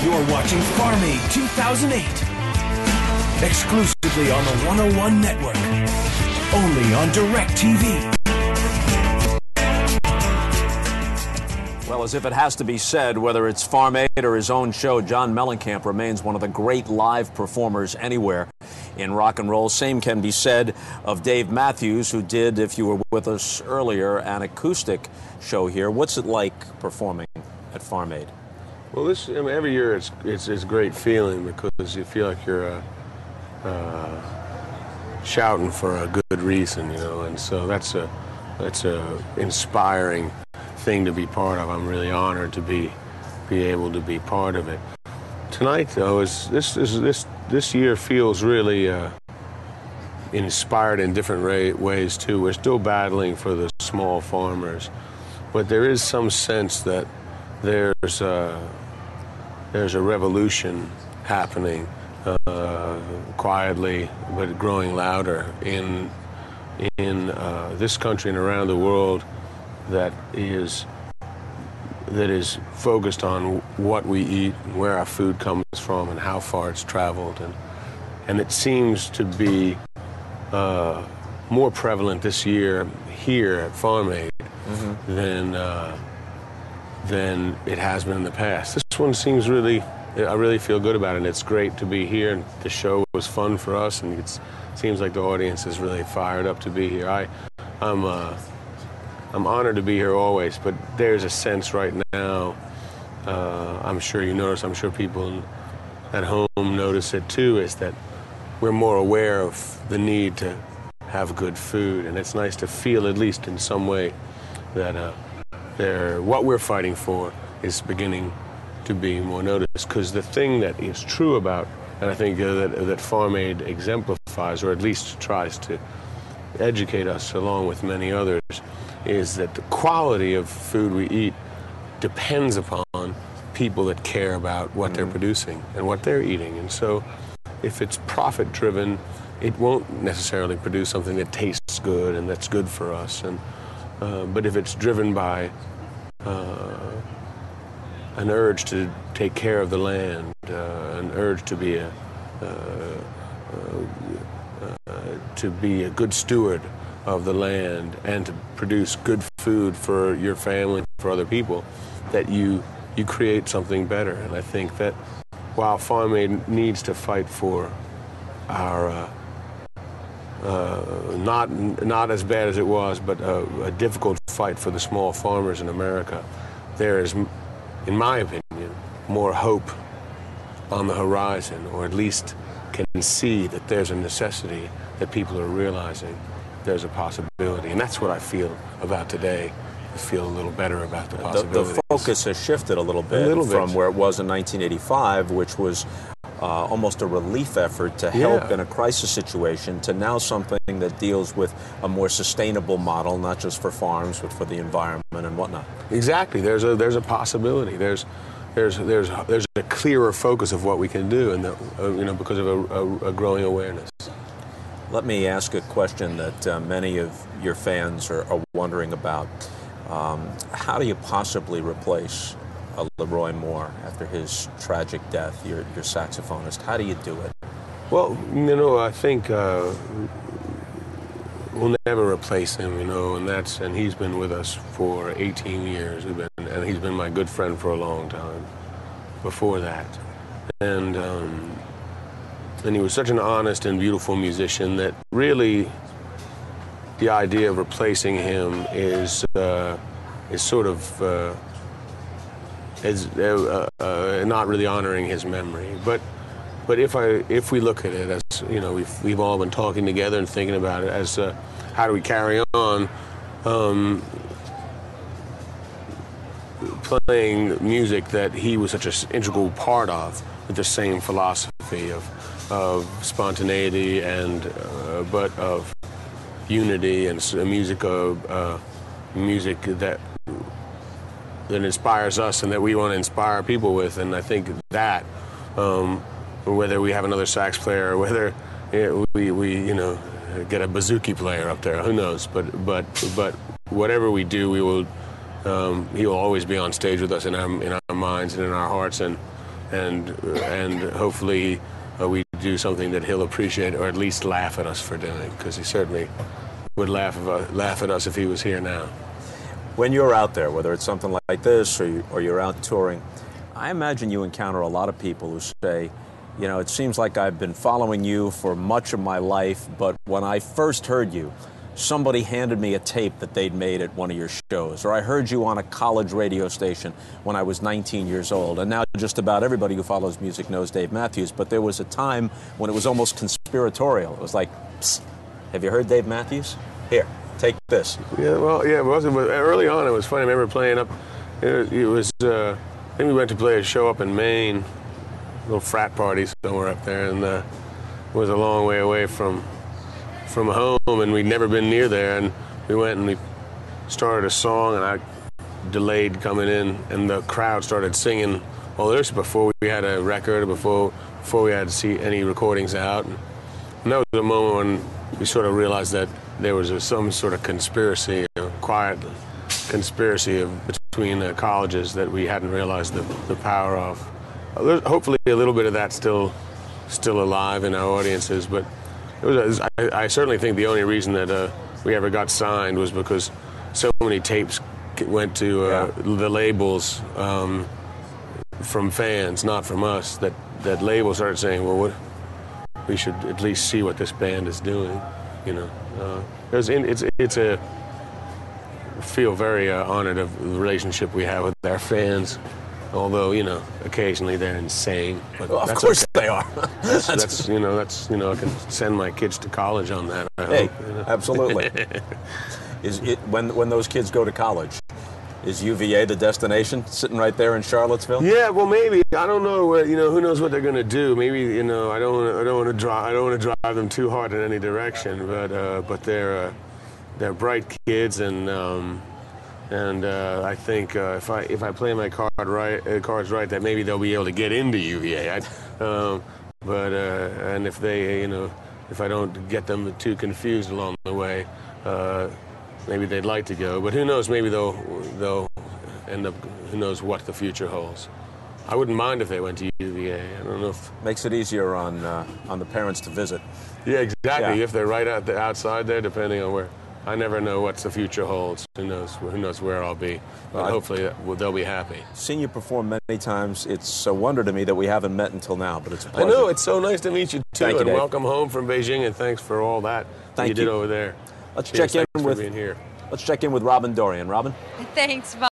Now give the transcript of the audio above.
You're watching Farm Aid 2008. Exclusively on the 101 Network. Only on DirecTV. Well, as if it has to be said, whether it's Farm Aid or his own show, John Mellencamp remains one of the great live performers anywhere in rock and roll. Same can be said of Dave Matthews, who did, if you were with us earlier, an acoustic show here. What's it like performing at Farm Aid? Well, every year it's a great feeling because you feel like you're shouting for a good reason, you know, and so that's a inspiring thing to be part of. I'm really honored to be able to be part of it. Tonight, though, this year feels really inspired in different ways too. We're still battling for the small farmers, but there is some sense that there's a revolution happening quietly, but growing louder in this country and around the world that is focused on what we eat, where our food comes from, and how far it's traveled, and it seems to be more prevalent this year here at Farm Aid than it has been in the past. This one seems I really feel good about it, and it's great to be here, and the show was fun for us, and it seems like the audience is really fired up to be here. I'm honored to be here always, but there's a sense right now, I'm sure you notice, I'm sure people at home notice it too, is that we're more aware of the need to have good food, and it's nice to feel, at least in some way, that what we're fighting for is beginning to be more noticed. Because the thing that is true about, and I think that Farm Aid exemplifies, or at least tries to educate us along with many others, is that the quality of food we eat depends upon people that care about what they're producing and what they're eating. And so if it's profit-driven, it won't necessarily produce something that tastes good and that's good for us. But if it's driven by an urge to take care of the land, an urge to be a good steward of the land and to produce good food for your family, for other people, that you create something better. And I think that while Farm Aid needs to fight for our not as bad as it was, but a difficult fight for the small farmers in America, there is, in my opinion, more hope on the horizon, or at least can see that there's a necessity that people are realizing there's a possibility. And that's what I feel about today. I feel a little better about the possibilities. The focus has shifted a little bit from where it was in 1985, which was almost a relief effort to help in a crisis situation, to now something that deals with a more sustainable model, not just for farms, but for the environment and whatnot. Exactly. There's a possibility. There's a clearer focus of what we can do, and because of a growing awareness. Let me ask a question that many of your fans are wondering about. How do you possibly replace a Leroy Moore after his tragic death, your saxophonist? How do you do it? Well, I think we'll never replace him, and he's been with us for 18 years, and he's been my good friend for a long time before that. And he was such an honest and beautiful musician that really the idea of replacing him is sort of not really honoring his memory. But if we look at it as, we've all been talking together and thinking about it as how do we carry on playing music that he was such an integral part of, with the same philosophy of spontaneity and but of unity, and music that inspires us and that we want to inspire people with. And I think that whether we have another sax player or whether we get a bouzouki player up there, who knows, but whatever we do, we will he will always be on stage with us in our minds and in our hearts, and and hopefully we do something that he'll appreciate, or at least laugh at us for doing, because he certainly would laugh at us if he was here now. When you're out there, whether it's something like this or you're out touring, I imagine you encounter a lot of people who say, you know, it seems like I've been following you for much of my life, but when I first heard you, somebody handed me a tape that they'd made at one of your shows, or I heard you on a college radio station when I was 19 years old. And now just about everybody who follows music knows Dave Matthews, but there was a time when it was almost conspiratorial. It was like, psst, have you heard Dave Matthews? Here, take this. Yeah, well, yeah, it wasn't. But early on, it was funny. I remember playing up. It was. I think we went to play a show up in Maine, a little frat party somewhere up there, and it was a long way away from home, and we'd never been near there. And we went and we started a song, and I delayed coming in, and the crowd started singing. Well, this was before we had a record, before we had to see any recordings out. And that was the moment when we sort of realized that there was some sort of conspiracy, a quiet conspiracy between colleges that we hadn't realized the power of. Hopefully a little bit of that still alive in our audiences, but I certainly think the only reason that we ever got signed was because so many tapes went to the labels from fans, not from us, that labels started saying, well, we should at least see what this band is doing, you know. Feel very honored of the relationship we have with our fans, although, you know, occasionally they're insane. But well, of course they are. that's I can send my kids to college on that. I hope, you know. Absolutely. Is it when those kids go to college? Is UVA the destination, sitting right there in Charlottesville? Yeah, well, maybe. I don't know. You know, who knows what they're going to do? Maybe, you know, I don't want to drive them too hard in any direction. But they're bright kids, and I think if I play my cards right, that maybe they'll be able to get into UVA. And if they, you know, if I don't get them too confused along the way. Maybe they'd like to go, but who knows? Maybe they'll end up. Who knows what the future holds? I wouldn't mind if they went to UVA. I don't know if makes it easier on the parents to visit. Yeah, exactly. Yeah. If they're right outside there, depending on where. I never know what the future holds. Who knows? Who knows where I'll be? But hopefully they'll be happy. Seen you perform many times. It's a wonder to me that we haven't met until now, but it's a pleasure. I know. It's so nice to meet you too, Thank you, and Dave. welcome home from Beijing, and thanks for all that you did over there. Let's Cheers, check in thanks with for being here. Let's check in with Robin Dorian. Robin? Thanks, Bob.